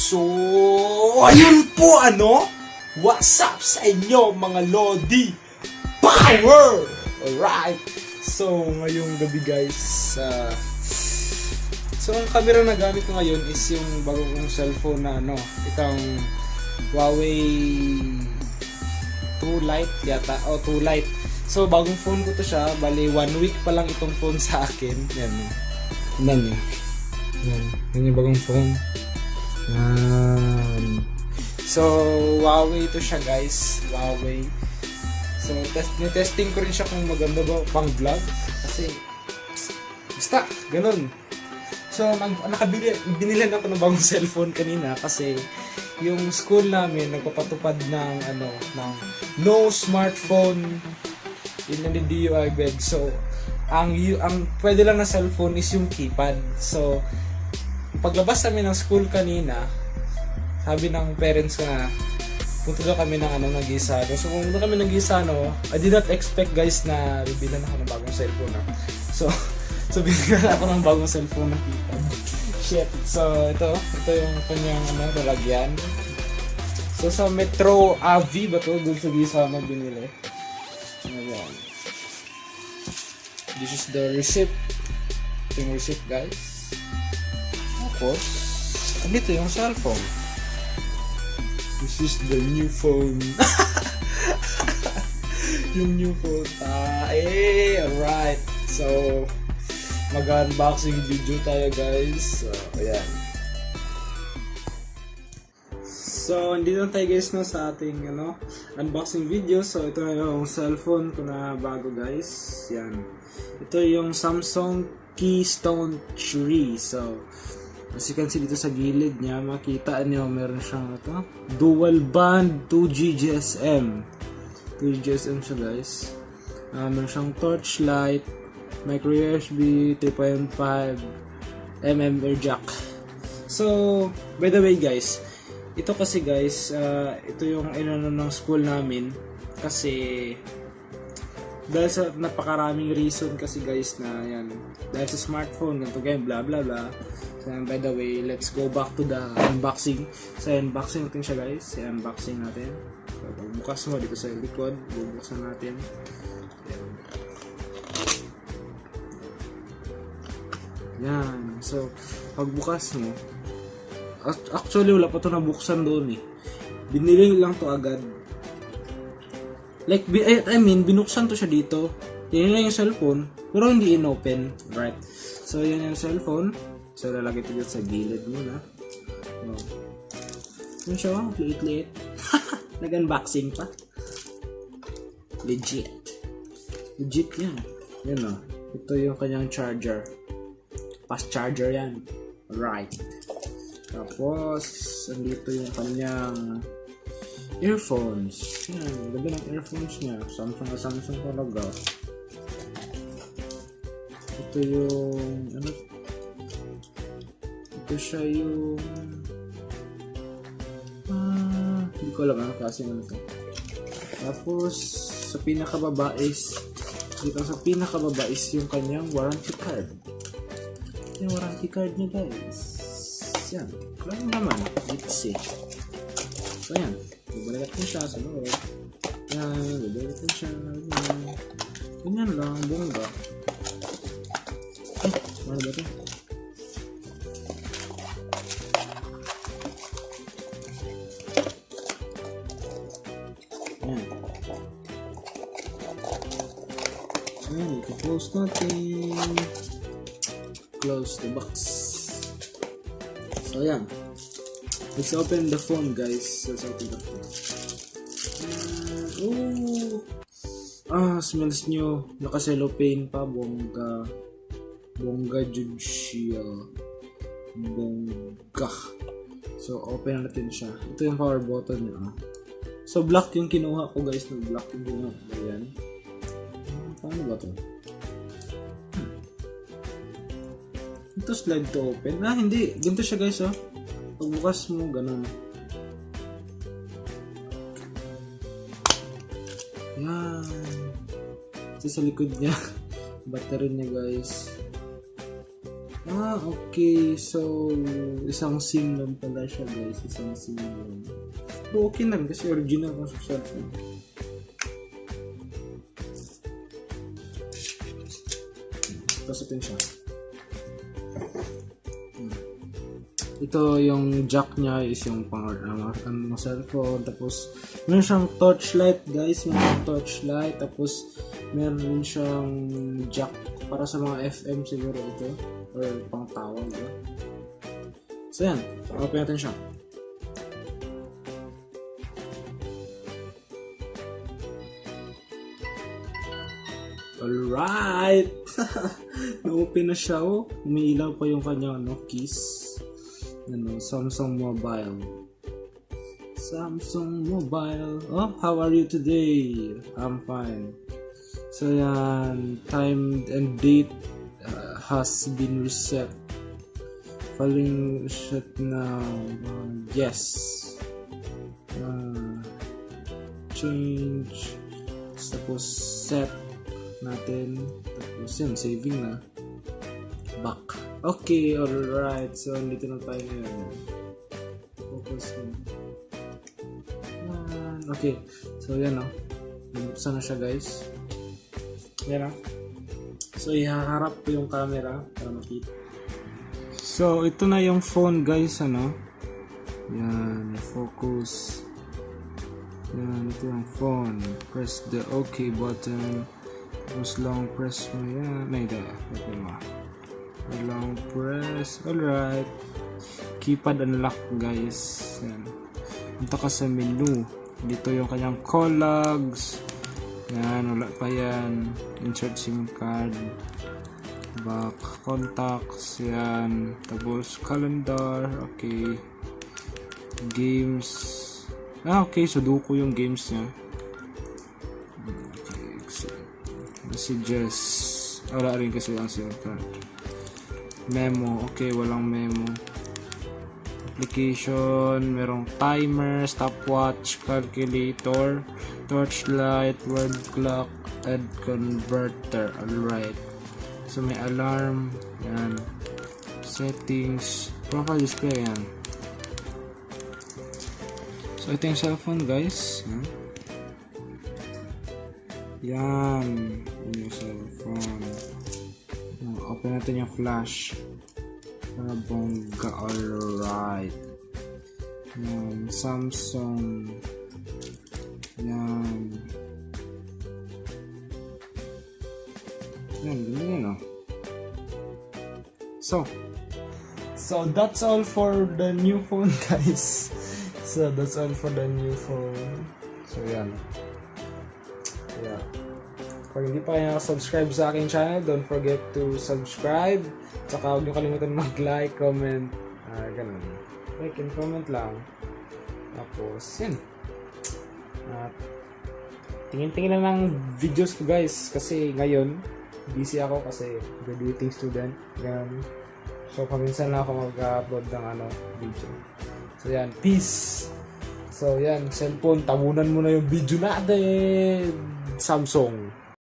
So, ayun po what's up sa inyo mga Lodi? Power! Alright! So, ngayong gabi guys, so ang camera na gamit ko ngayon is yung bagong cellphone na itong Huawei 2 Lite yata, 2 Lite. So, bagong phone ko to siya, bali 1 week pa lang itong phone sa akin. Yan yung bagong phone. So, Huawei to siya guys, Huawei. So, testing ko rin siya kung maganda ba pang vlog. Kasi, basta, ganun. So, binilan ako ng bagong cellphone kanina kasi yung school namin nagpapatupad ng no smartphone in the DUI bed. So, ang pwede lang na cellphone is yung keypad. So, paglabas namin ng school kanina, sabi ng parents ko na punta daw kami ng Gisano. So, kung punta kami ng Gisano, I did not expect guys na bibilan ako ng bagong cellphone. So bibilan ako ng bagong cellphone na keypad. Shit. So, ito yung kanyang lalagyan. So, sa Metro AV ba to? Doon sa Gisano binili. Ayan. This is the receipt. Ito yung receipt guys. Tapos, andito yung cellphone. This is the new phone. Yung new phone. Alright. So, mag-unboxing video tayo guys. So, ayan. So, hindi na tayo guys sa ating unboxing video. So, ito yung cellphone ko na bago guys. Yan. Ito yung Samsung Keystone 3. So, as you can see dito sa gilid niya, makita niyo meron siyang dual band 2G GSM. 2G GSM siya guys. Meron siyang torchlight, micro USB, 3.5mm air jack. So, by the way guys, ito kasi guys, ito yung ng school namin kasi dahil sa napakaraming reason kasi guys na yan, dahil sa smartphone, ganito ganyan, bla bla bla. So, by the way, let's go back to the unboxing. So, unboxing natin siya guys. Unboxing natin. So, pagbukas mo dito sa likod, bubuksan natin. Yan. So, pagbukas mo, actually wala pa ito nabuksan doon eh. Binili lang to agad. Like, binuksan to siya dito. Yan lang yung cellphone, pero hindi in-open. Right. So, yan yung cellphone. So, lalagay ito dito sa gilid muna. Yun siya, liit-liit. Nag-unboxing pa. Legit yan. Yun ito yung kanyang charger. Fast charger yan. Alright. Tapos, andito yung kanyang earphones. Yan, ganda ng earphones niya. Samsung na Samsung talaga. Ito yung ito siya yung hindi ko alam kasi ito. Tapos sa pinakababa is yung kanyang warranty card. Yung warranty card niya guys. Yan. Kaya naman. Let's see. So yan. Bubalikat ko siya sa loob. Yan. Bubalikat ko siya. Ganyan lang. Bongga. Ano ba ito? Ayan, i-close natin. Close the box. So, ayan. Let's open the phone, guys. Let's open the phone. Smells nyo. Naka-cellophane pa. Bongga. Bongga Judicial. Bongga. So, open natin siya. Ito yung power button niya. So, black yung kinuha ko, guys. Black yung kinuha ko. Ayan. Paano ba ito? Ito slide to open. Hindi. Ganito siya guys Pagbukas mo, ganun. Yan. Ito sa likod niya. Battery niya guys. Okay. So, isang SIM lang pala siya, guys. Isang SIM lang. Pero okay lang kasi original ang sa cellphone. Pasutin siya. Ito yung jack niya is yung pang cellphone. Tapos meron siyang torchlight, guys. Meron torchlight. Tapos meron siyang jack para sa mga FM siguro ito. Or pang tawag. So yan. Open natin siya. Alright! Na-open na siya, oh. Umiilaw pa yung kanyang keys. Samsung Mobile. Samsung Mobile. Oh, how are you today? I'm fine. So yan, time and date has been reset. Following shut now. Yes. Change. Tapos set natin. Tapos yan, saving na. Back. Okay, alright. So, dito na tayo ngayon. Focus mo. Okay. So, yan o. Buksan na siya, guys. Yan o. So, ihaharap ko yung camera para makita. So, ito na yung phone, guys. Ano? Yan. Focus. Yan. Ito yung phone. Press the OK button. Tapos long press mo yan. May da. Okay mo. Long press. Alright. Keypad unlock, guys. Yan. Punta ka sa menu. Dito yung kanyang call logs. Yan. Wala pa yan. Insert SIM card. Back. Contacts. Yan. Tapos calendar. Okay. Games. Okay. Sudoku yung games niya. Okay. Messages. Wala rin kasi ang SIM card. Memo, okay, walang memo. Application, merong timer, stopwatch, calculator, torchlight, word clock, and converter. Alright. So may alarm, yan. Settings, profile display, yan. So ito yung cellphone, guys. Yan. Yung cellphone. Open natin yung flash para bongga. Alright. Yan. Samsung. Yan. Yan. Ganda yan, oh. So that's all for the new phone, guys. So that's all for the new phone. So yan. Yeah. Kung hindi pa kayo subscribe sa aking channel, don't forget to subscribe. Tsaka huwag niyo kalimutan mag-like, comment. Ganun. Like and comment lang. Tapos, yun. Tingin-tingin lang ng videos ko, guys. Kasi ngayon, busy ako kasi graduating student. Ganun. So, paminsan lang ako mag-upload ng video. So, yan. Peace! So, yan. Cellphone, tabunan mo na yung video natin. Samsung.